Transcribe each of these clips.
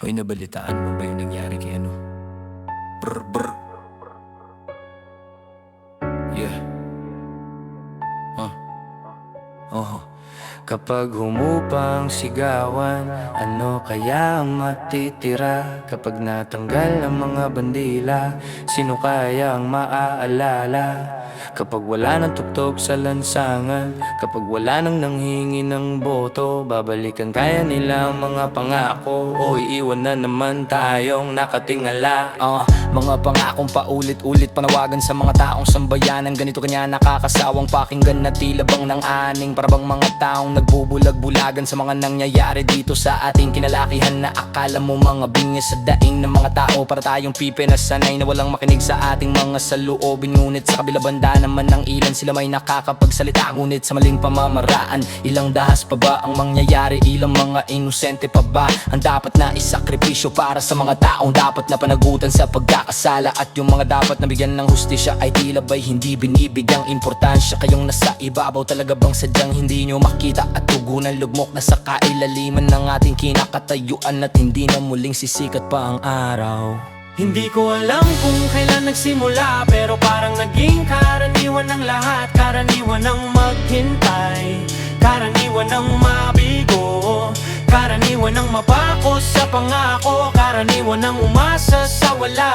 Hoy, nabalitaan mo ba yung nangyari kay ano? Brr brr. Yeah. Oh. Kapag humupang sigawan, ano kaya ang matitira? Kapag natanggal ang mga bandila, sino kaya ang maaalala? Kapag wala nang tugtog sa lansangan, kapag wala nang nanghingi ng boto, babalikan kaya nila ang mga pangako, o iiwan na naman tayong nakatingala. Mga pangakong paulit-ulit panawagan sa mga taong sambayanan. Ganito kanya nakakasawang pakinggan na tila bang ng aning, para bang mga taong nagbubulag-bulagan sa mga nangyayari dito sa ating kinalakihan, na akala mo mga bingis sa daing ng mga tao. Para tayong pipe na sanay na walang makinig sa ating mga saloobin. Ngunit sa kabila banda naman ng ilan, sila may nakakapagsalita, ngunit sa maling pamamaraan. Ilang dahas pa ba ang mangyayari? Ilang mga inosente pa ba ang dapat na isakripisyo para sa mga taong dapat na panagutan sa pagkakasala? At yung mga dapat na bigyan ng hustisya ay tila ba'y hindi binibigyang importansya? Kayong nasa ibabaw, talaga bang sadyang hindi nyo makita at tugunan lugmok na sa kailaliman ng ating kinakatayuan, at hindi na muling sisikat pa ang araw? Hindi ko alam kung kailan nagsimula, pero parang naging karaniwan ng lahat. Karaniwan ng maghintay, karaniwan ng mabigo, karaniwan ng mapako sa pangako, karaniwan ng umasa sa wala.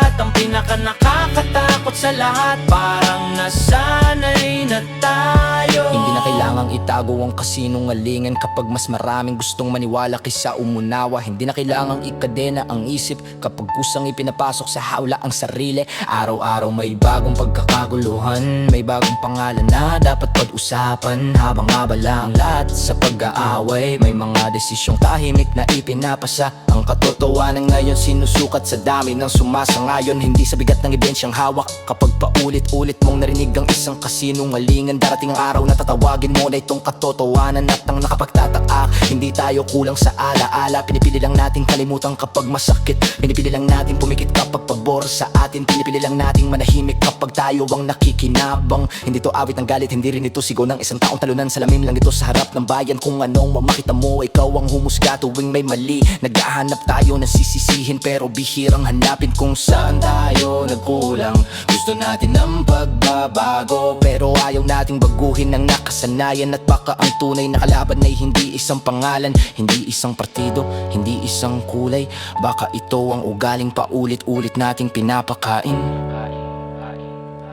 At ang pinaka nakakatakot sa lahat, parang nasanay na tayo. Hindi na kailangang itago ang kasinungalingan kapag mas maraming gustong maniwala kaysa umunawa. Hindi na kailangang ikadena ang isip kapag kusang ipinapasok sa hawla ang sarili. Araw-araw may bagong pagkakaguluhan, may bagong pangalan na dapat pag-usapan. Habang abala ang lahat sa pag-aaway, may mga desisyong tahimik na ipinapasa. Ang katotohanan ngayon sinusukat sa dami ng sumasangayon, hindi sa bigat ng ebensyang hawak. Kapag paulit-ulit mong narinig ang isang kasinungalingan, darating ang araw na tatawagin mo na itong katotohanan. At ang nakapagtataka, hindi tayo kulang sa alaala. Pinipili lang natin kalimutan kapag masakit, pinipili lang natin pumikit kapag pabor sa atin, pinipili lang natin manahimik kapag tayo ang nakikinabang. Hindi to awit ng galit, hindi rin ito sigaw ng isang taong talunan. Salamin lang ito sa harap ng bayan. Kung anong mamakita mo, ikaw ang humusga tuwing may mali. Naghahanap tayo ng sisisihin, pero bihirang hanapin kung saan tayo nagkulang. Gusto natin ng pagbabago, pero ayaw nating baguhin ang nakasanayan. At baka ang tunay na kalaban ay hindi isang pangalan, hindi isang partido, hindi isang kulay. Baka ito ang ugaling paulit-ulit nating pinapakain,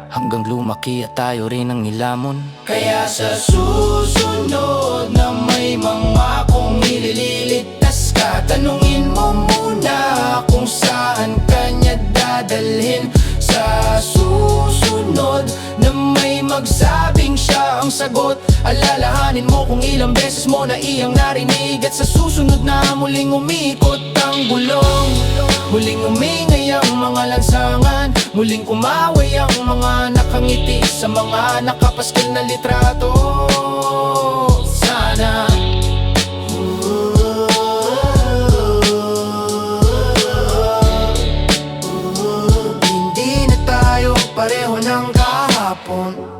hanggang lumaki at tayo rin ang nilamon. Kaya sa susunod na may mga kong ilililigtas ka, tanungin mo muna kung saan kanya dadalhin. Sa susunod na may magsabing siya ang sagot, alalahanin mo kung ilang beses mo na iyang narinig. At sa susunod na muling umikot ang gulong, muling umingay ang mga lansangan, muling umaway ang mga nakangiti sa mga nakapaskil na litrato. Sana hindi na tayo pareho ng kahapon.